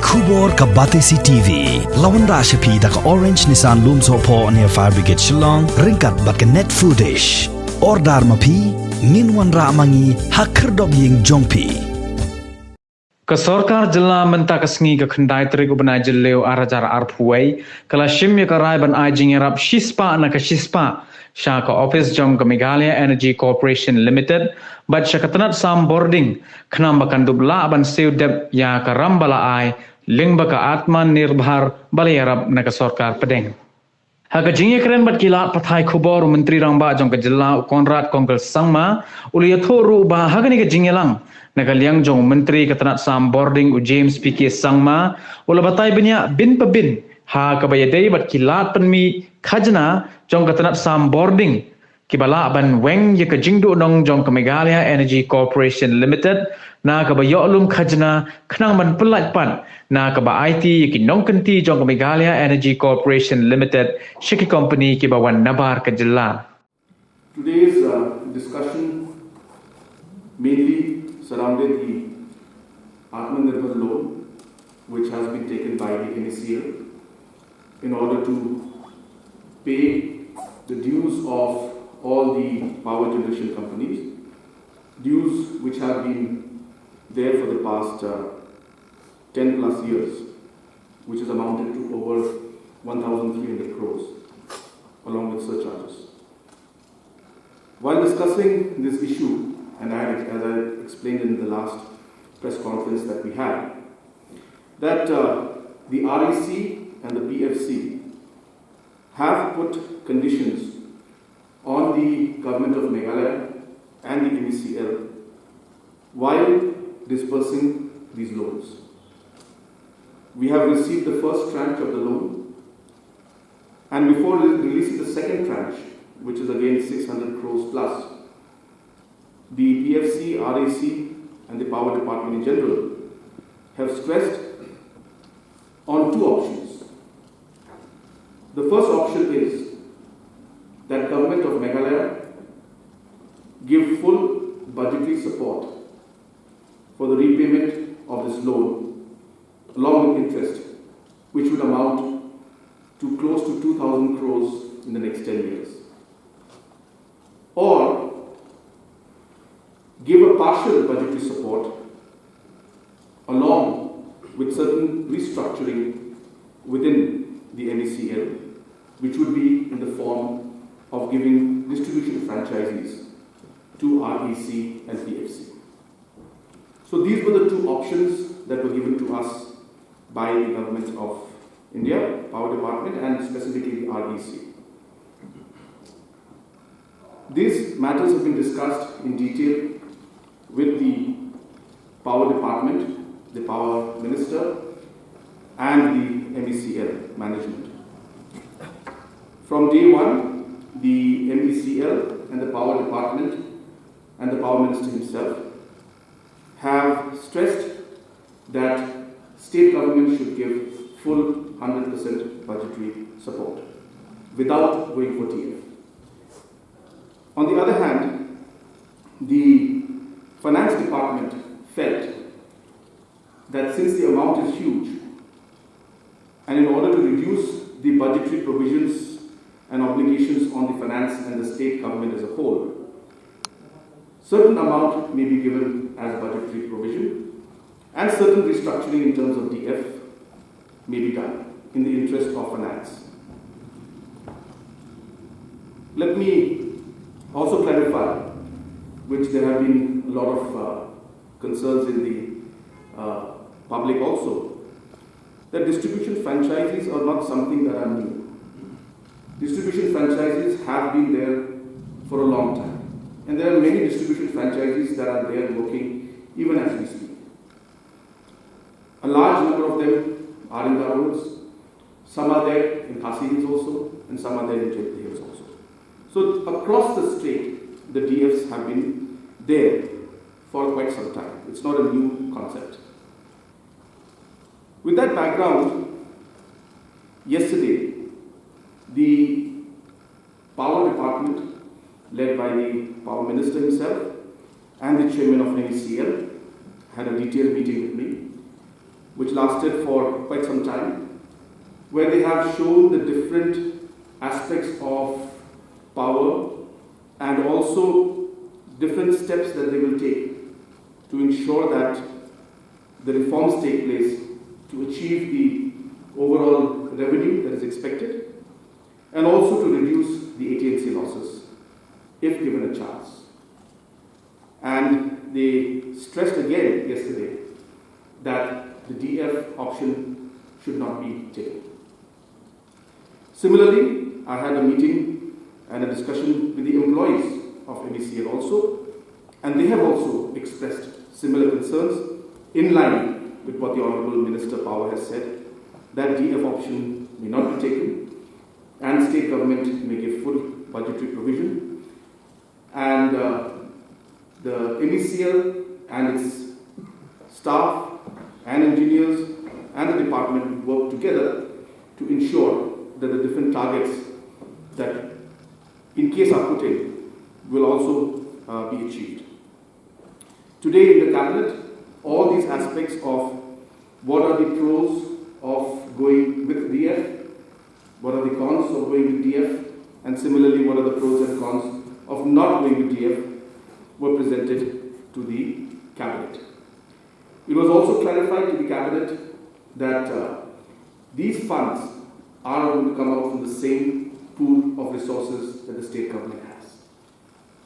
Kubor ka Batesi TV. Lawan Rashapi da ka Orange Nissan Loom Sopo near Fire Brigade Shillong. Ringkat bat ka net footage. Ordar mapi. Minwan Ramangi Hakerdog Ying Jongpi. SORKAR JYLLA mentak sengi ke kendai terik ubenai jeleu arajar arpuai kala shim ya karai ban ajing erap shispa na ka shispa SHA ka office jong ke Meghalaya Energy Corporation Limited bat syakatanat sam boarding kenam bakan dubla ban seu dep ya ka rambala ai ling baka atman nirbhar balayarap na ka SORKAR pedeng. Haka jingye keren bat kilat pathai khubor menteri rangba jong ke JYLLA Konrad Kongkel Sangma uliyathoru ba hagani ke jingye lang Nagaliang jong menteri ketanat sam boarding u James PK Sangma ula batai benya bin pebin ha kabayadei bat kilat penmi khajna jong ketanat sam boarding kibala ban weng ye ke jingdu nong jong ke Meghalaya Energy Corporation Limited na kabayolum khajna khnang ban pelat pan na kaba AITI ye ki nong kenti jong ke Meghalaya Energy Corporation Limited shiki company kibawan nabar ke JYLLA. Today's discussion mainly surrounded the Atmanirbhar loan, which has been taken by the MeECL in order to pay the dues of all the power generation companies, dues which have been there for the past 10 plus years, which has amounted to over 1,300 crores, along with surcharges. While discussing this issue, and as I explained in the last press conference that we had, that the RAC and the PFC have put conditions on the government of Meghalaya and the MeECL while disbursing these loans. We have received the first tranche of the loan, and before releasing the second tranche, which is again 600 crores plus, the PFC, RAC and the Power Department in general have stressed on two options. The first option is that government of Meghalaya give full budgetary support for the repayment of this loan along with interest, which would amount to close to 2,000 crores in the next 10 years. Or give a partial budgetary support along with certain restructuring within the MeECL, which would be in the form of giving distribution franchises to RAC and PFC. So these were the two options that were given to us by the Government of India, Power Department, and specifically the RAC. These matters have been discussed in detail with the Power Department, the Power Minister, and the MeECL management. From day one, the MeECL and the Power Department and the Power Minister himself have stressed that state government should give full 100% budgetary support without going for TF. On the other hand, the Finance Department felt that since the amount is huge, and in order to reduce the budgetary provisions and obligations on the finance and the state government as a whole, certain amount may be given as budgetary provision and certain restructuring in terms of DF may be done in the interest of finance. Let me also clarify, which there have been a lot of concerns in the public also, that distribution franchises are not something that are new. Distribution franchises have been there for a long time. And there are many distribution franchises that are there working even as we speak. A large number of them are in the roads. Some are there in Khasi Hills also, and some are there in JYLLA Hills also. So across the state, the DFs have been there for quite some time. It's not a new concept. With that background, yesterday, the Power Department, led by the Power Minister himself and the Chairman of MeECL, had a detailed meeting with me, which lasted for quite some time, where they have shown the different aspects of power and also different steps that they will take to ensure that the reforms take place to achieve the overall revenue that is expected and also to reduce the AT&C losses if given a chance. And they stressed again yesterday that the DF option should not be taken. Similarly, I had a meeting and a discussion with the employees of MeECL also, and they have also expressed similar concerns in line with what the Honourable Minister Power has said, that DF option may not be taken and state government may give full budgetary provision, and the MeECL and its staff and engineers and the department work together to ensure that the different targets that in case are put in will also be achieved. Today in the Cabinet, all these aspects of what are the pros of going with DF, what are the cons of going with DF, and similarly what are the pros and cons of not going with DF were presented to the Cabinet. It was also clarified to the Cabinet that these funds are going to come out from the same pool of resources that the state government has.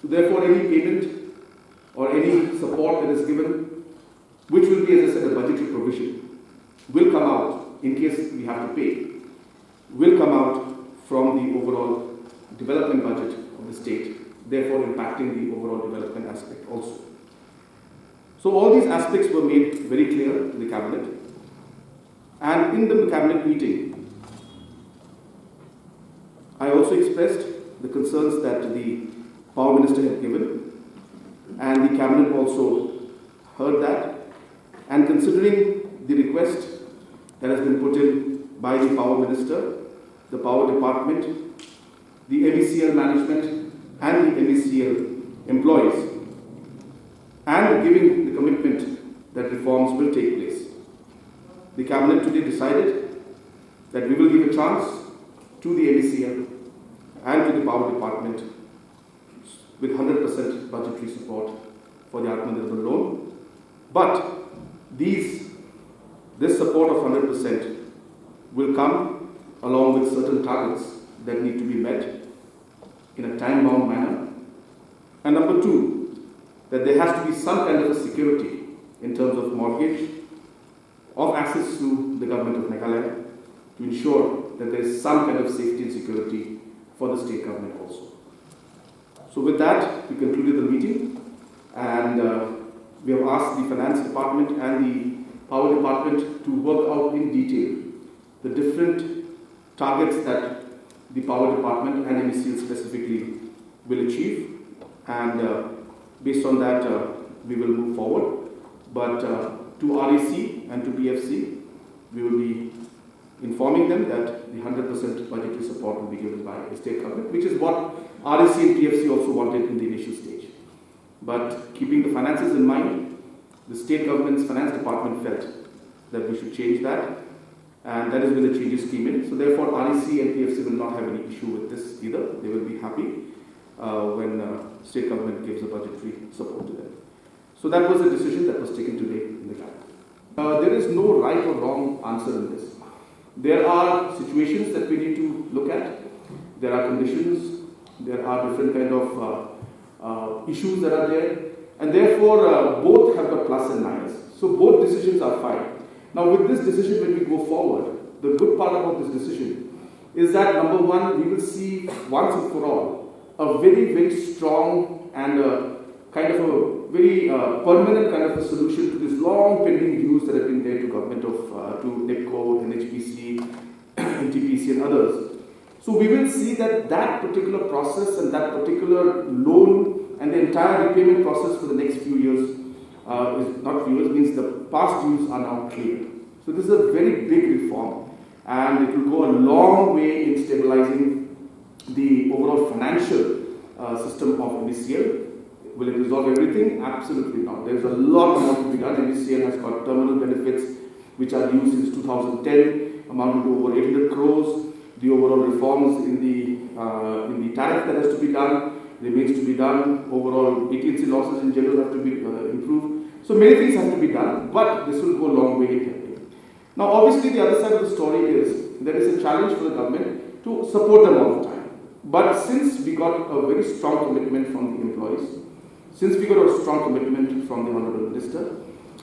So therefore any payment or any support that is given, which will be, as I said, a budgetary provision, will come out in case we have to pay, will come out from the overall development budget of the state, therefore impacting the overall development aspect also. So all these aspects were made very clear to the Cabinet, and in the Cabinet meeting, I also expressed the concerns that the Power Minister had given, and the Cabinet also heard that, and considering the request that has been put in by the Power Minister, the Power Department, the MeECL management and the MeECL employees, and giving the commitment that reforms will take place, the Cabinet today decided that we will give a chance to the MeECL and to the Power Department with 100% budgetary support for the Atmanirbhar loan. But this support of 100% will come along with certain targets that need to be met in a time-bound manner. And number two, that there has to be some kind of a security in terms of mortgage of access to the government of Meghalaya to ensure that there is some kind of safety and security for the state government also. So with that, we concluded the meeting, and we have asked the Finance Department and the Power Department to work out in detail the different targets that the Power Department and MeECL specifically will achieve, and based on that we will move forward. But to RAC and to PFC, we will be informing them that the 100% budgetary support will be given by the state government, which is what RAC and PFC also wanted in the initial stage. But keeping the finances in mind, the state government's finance department felt that we should change that, and that is when the changes came in. So therefore RAC and PFC will not have any issue with this either. They will be happy when state government gives a budgetary support to them. So that was the decision that was taken today in the Cabinet. There is no right or wrong answer in this. There are situations that we need to look at. There are conditions. There are different kind of issues that are there. And therefore, both have got plus and minus. So both decisions are fine. Now with this decision, when we go forward, the good part about this decision is that number one, we will see once and for all a very, very strong and kind of a very permanent kind of a solution to this long pending dues that have been there to government of, to NEPCO, NHPC, NTPC and others. So we will see that that particular process and that particular loan and the entire repayment process for the next few years, is not few years, means the past dues are now clear. So this is a very big reform, and it will go a long way in stabilizing the overall financial system of MeECL. Will it resolve everything? Absolutely not. There is a lot more to be done. MeECL has got terminal benefits, which are due since 2010, amounting to over 800 crores. The overall reforms in the tariff that has to be done remains to be done. Overall AT&C losses in general have to be improved. So many things have to be done, but this will go a long way in helping. Now, obviously, the other side of the story is there is a challenge for the government to support them all the time. But since we got a very strong commitment from the employees, since we got a strong commitment from the Honourable Minister,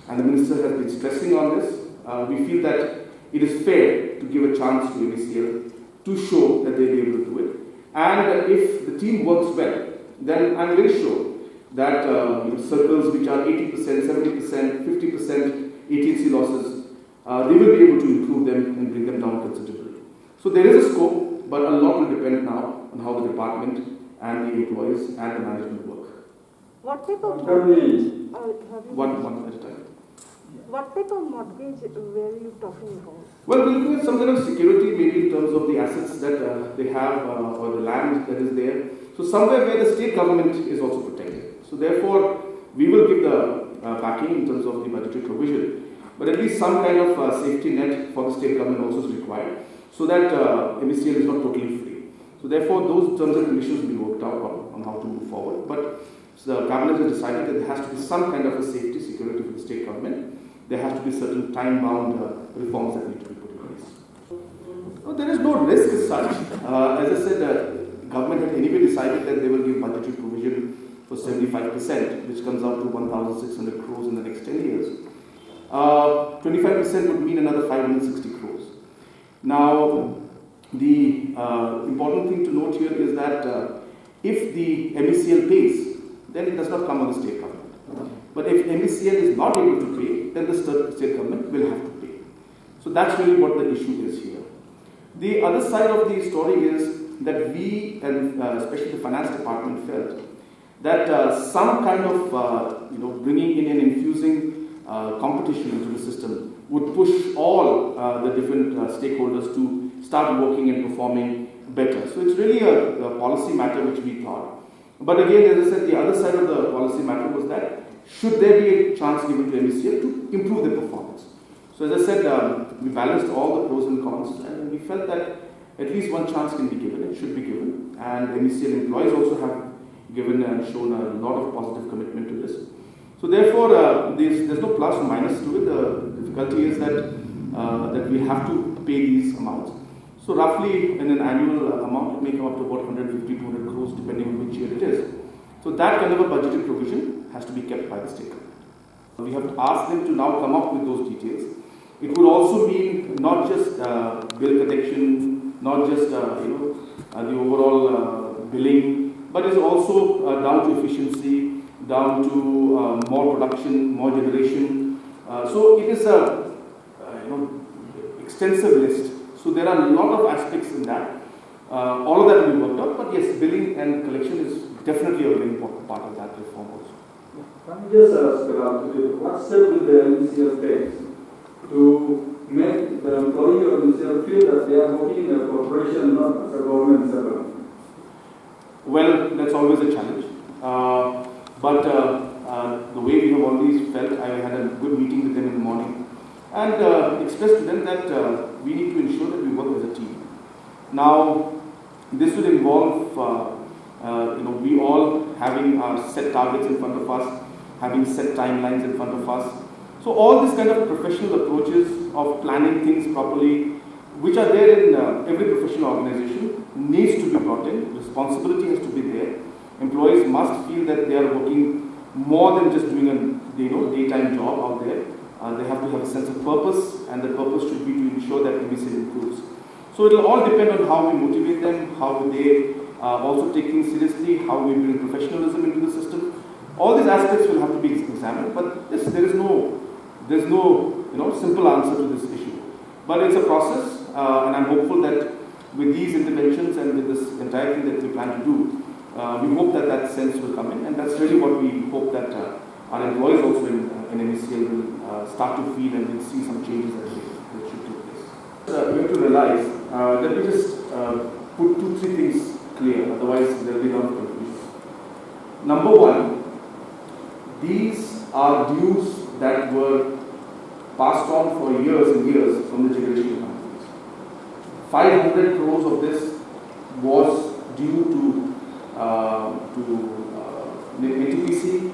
and the Minister has been stressing on this, we feel that it is fair to give a chance to MeECL to show that they'll be able to do it. And if the team works well, then I'm very sure that circles which are 80%, 70%, 50% AT&C losses, they will be able to improve them and bring them down considerably. So there is a scope, but a lot will depend now on how the department and the employees and the management work. What type of mortgage? One at a time. What type of mortgage were you talking about? Well, we're looking at some kind of security, maybe in terms of the assets that they have or the land that is there. So somewhere where the state government is also protected. So therefore, we will give the backing in terms of the budgetary provision. But at least some kind of safety net for the state government also is required, so that MeECL is not totally free. So therefore, those terms and conditions will be worked out on how to move forward. But the cabinet has decided that there has to be some kind of a safety security for the state government. There has to be certain time-bound reforms that need to be put in place. No, there is no risk as such. As I said, the government had anyway decided that they will give budgetary provision for 75%, which comes out to 1,600 crores in the next 10 years. 25% would mean another 560 crores. Now, the important thing to note here is that if the MeECL pays, then it does not come on the state government. But if MeECL is not able to pay, then the state government will have to pay. So that's really what the issue is here. The other side of the story is that we, and especially the finance department, felt that some kind of bringing in and infusing competition into the system would push all the different stakeholders to start working and performing better. So it's really a policy matter which we thought. But again, as I said, the other side of the policy matter was that should there be a chance given to MeECL to improve their performance. So as I said, we balanced all the pros and cons, and we felt that at least one chance can be given, it should be given. And MeECL employees also have given and shown a lot of positive commitment to this. So therefore, there's no plus or minus to it. The difficulty is that we have to pay these amounts. So roughly in an annual amount, it may come up to about 150, 200 crores depending on which year it is. So that kind of a budgetary provision has to be kept by the state government. We have to ask them to now come up with those details. It would also mean not just bill collection, not just the overall billing, but it's also down to efficiency, down to more production, more generation. So it is a extensive list. So there are a lot of aspects in that. All of that will be worked out, but yes, billing and collection is definitely a very important part of that reform also. Can you just ask what step will the MeECL take to make the employee of MeECL feel that they are working in a corporation, not as a government servant? Well, that's always a challenge. But the way we have always felt, I had a good meeting with them in the morning and expressed to them that we need to ensure that we work as a team. Now, this will involve we all having our set targets in front of us, having set timelines in front of us. So all these kind of professional approaches of planning things properly, which are there in every professional organization, needs to be brought in. Responsibility has to be there. Employees must feel that they are working more than just doing a daytime job out there. They have to have a sense of purpose, and the purpose should be to ensure that MeECL improves. So it will all depend on how we motivate them, how they also take things seriously, how we bring professionalism into the system. All these aspects will have to be examined, but there's no simple answer to this issue. But it's a process, and I'm hopeful that with these interventions and with this entire thing that we plan to do, we hope that that sense will come in, and that's really what we hope that our employees also in MeECL will start to feel and will see some changes that should take place. We have to realize that we just put 2-3 things clear, otherwise there will be a lot of confusion. Number one, these are dues that were passed on for years and years from the generation companies. 500 crores of this was due to NTPC.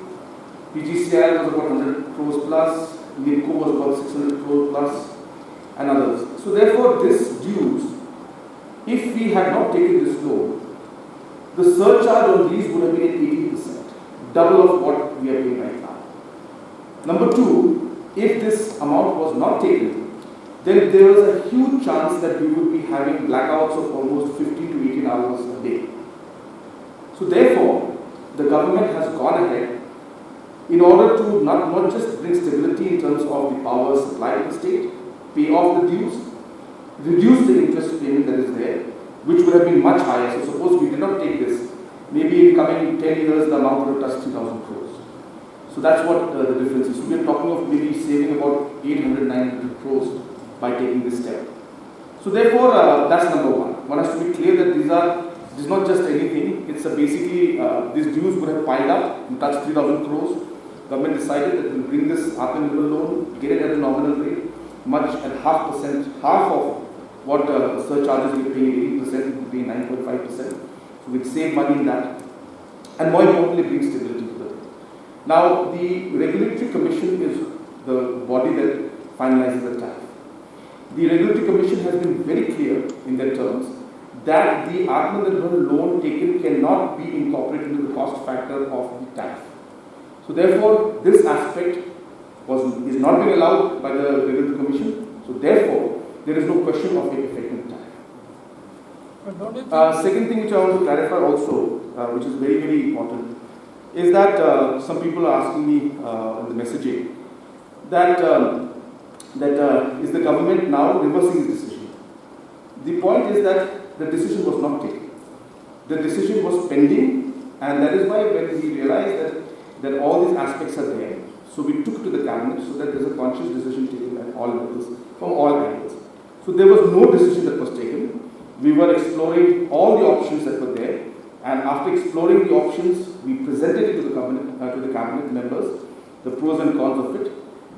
PGCI was about 100 crores plus. MeECL was about 600 crores plus, and others. So therefore, this dues, if we had not taken this loan, the surcharge on these would have been at 80%, double of what we are paying right now. Number two, if this amount was not taken, then there was a huge chance that we would be having blackouts of almost 15 to 18 hours a day. So therefore, the government has gone ahead in order to not just bring stability in terms of the power supply to the state, pay off the dues, reduce the interest payment that is there, which would have been much higher. So suppose we did not take this, maybe in coming 10 years the amount would have touched 3,000 crores. So that's what the difference is. So we are talking of maybe saving about 800, 900 crores by taking this step. So therefore, that's number one. One has to be clear that this is not just anything. It's basically, these dues would have piled up and touched 3,000 crores. Government decided that we'll bring this Atmanirbhar loan, get it at a nominal rate, much at half of what surcharges we are paying, 80%, we pay 9.5%. So we'd save money in that. And more importantly, bring stability to the thing. Now, the Regulatory Commission is the body that finalizes the tariff. The Regulatory Commission has been very clear in their terms that the Atmanirbhar loan taken cannot be incorporated into the cost factor of the tariff. So therefore, this aspect is not being allowed by the Regulatory Commission. So therefore, there is no question of it affecting tariff. Second thing which I want to clarify also, which is very, very important, is that some people are asking me in the messaging that is the government now reversing its decision. The point is that the decision was not taken. The decision was pending, and that is why when we realized that all these aspects are there, so we took it to the cabinet so that there's a conscious decision taken at all levels, from all angles. So there was no decision that was taken. We were exploring all the options that were there, and after exploring the options, we presented it to the cabinet members, the pros and cons of it.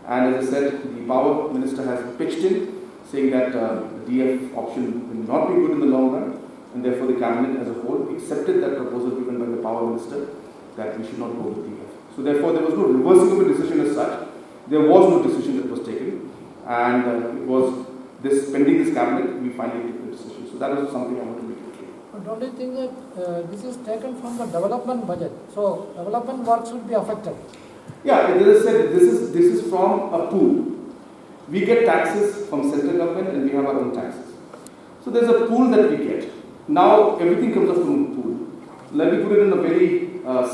And as I said, the power minister has pitched in, saying that the DF option will not be good in the long run, and therefore the cabinet as a whole accepted that proposal given by the power minister that we should not go with DF. So therefore, there was no reversing of a decision as such. There was no decision that was taken, and it was this pending this cabinet, we finally took the decision. So that was something I want to make it clear. But don't you think that this is taken from the development budget? So development works will be affected. Yeah, as I said, this is from a pool. We get taxes from central government and we have our own taxes. So there's a pool that we get. Now everything comes up from a pool. Let me put it in a very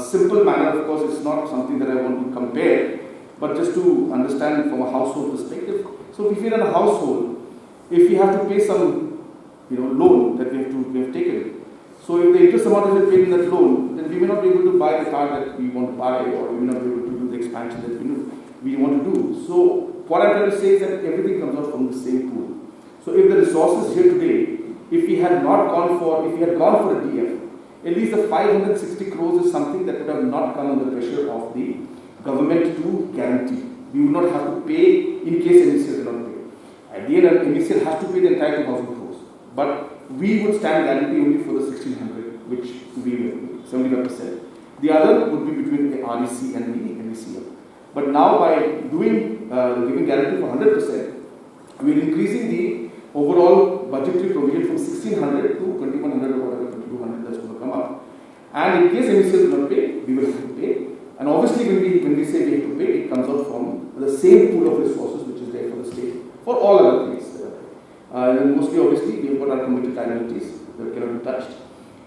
simple manner. Of course, it's not something that I want to compare, but just to understand from a household perspective. So if you're in a household, if you have to pay some loan that we have taken, so if the interest amount is paid in that loan, then we may not be able to buy the car that we want to buy, or we may not be able to do the expansion that we want to do. So what I'm trying to say is that everything comes out from the same pool. So if the resources here today, if we had gone for a DF, at least the 560 crores is something that would have not come under pressure of the government to guarantee. We would not have to pay in case MeECL cannot pay. At the end, MeECL has to pay the entire 2,000 crores. But we would stand guarantee only for the 1,600, which would be 75%. The other would be between the REC and the MeECL. But now by giving guarantee for 100%, we are increasing the overall budgetary provision from 1,600 to 2,100 or whatever, 2,200 that's going to come up. And in case MeECL will not pay, we will have to pay. And obviously when we say we have to pay, it comes out from the same pool of resources which is there for the state for all other things. And mostly obviously we have got our committed liabilities that cannot be touched.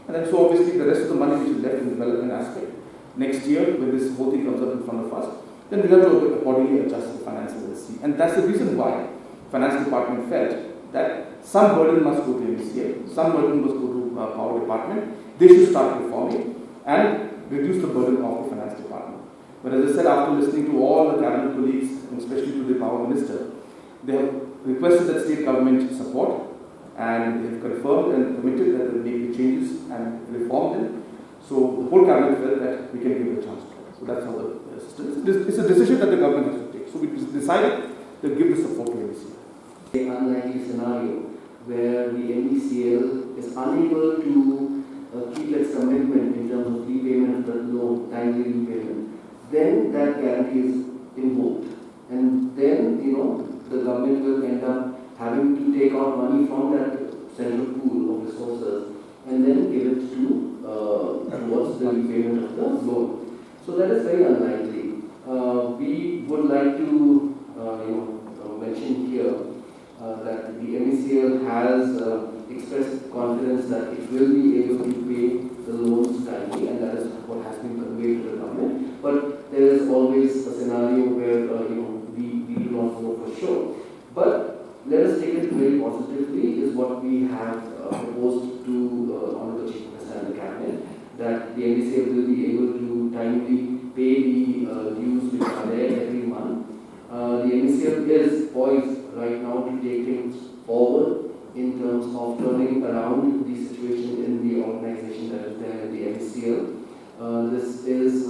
And then so obviously the rest of the money which is left in the development aspect, next year when this whole thing comes up in front of us, then we have to accordingly adjust the finances and see. And that's the reason why Finance Department felt that some burden must go to MeECL, some burden must go to Power Department. They should start reforming and reduce the burden of the Finance Department. But as I said, after listening to all the cabinet colleagues, and especially to the Power Minister, they have requested that state government support, and they have confirmed and committed that they will make the changes and reform them. So the whole cabinet felt that we can give it a chance to it. So that's how the system is. It's a decision that the government has to take. So we decided they'll give the support to MeECL. The unlikely scenario where the MeECL is unable to keep its commitment in terms of repayment of the loan, timely repayment, then that guarantee is invoked. And then, the government will end up having to take out money from that central pool of resources and then give it to towards the repayment of the loan. So that is very unlikely. We would like to mention here that the MeECL has expressed confidence that it will be able to pay the loans timely, and that is what has been conveyed to the government. But there is always a scenario where we do not know for sure. But let us take it very positively, is what we have proposed to Honorable Chief Minister and the Cabinet, that the MeECL will be able to timely pay the dues which are there every month. The MeECL is poised right now to take things forward in terms of turning around the situation in the organization that is there in the MeECL. This is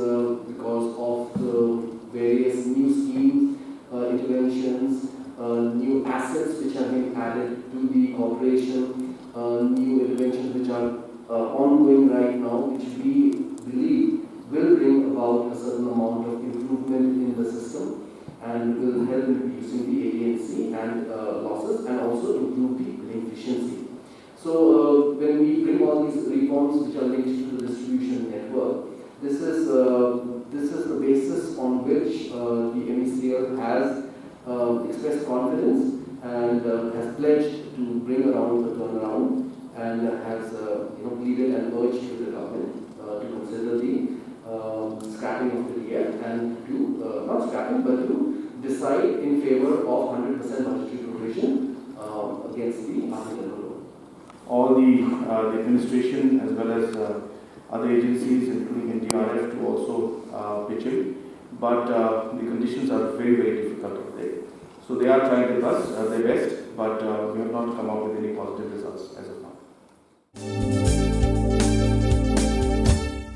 because of the various new schemes, interventions, new assets which have been added to the corporation, new interventions which are ongoing right now, which we believe will bring about a certain amount of improvement in the system and will help in reducing the AT&C and losses, and also improve the billing efficiency. So when we bring all these reforms which are linked to the distribution network, this is the basis on which the MeECL has expressed confidence and has pledged to bring around the turnaround, and has pleaded and urged to the government to consider the scrapping of the DF and to, not scrapping, but to decide in favor of 100% budgetary provision against the Atmanirbhar loan. All the administration as well as other agencies, including NDRF, to also pitch in. But the conditions are very, very difficult today. So they are trying with us their best, but we have not come out with any positive results as of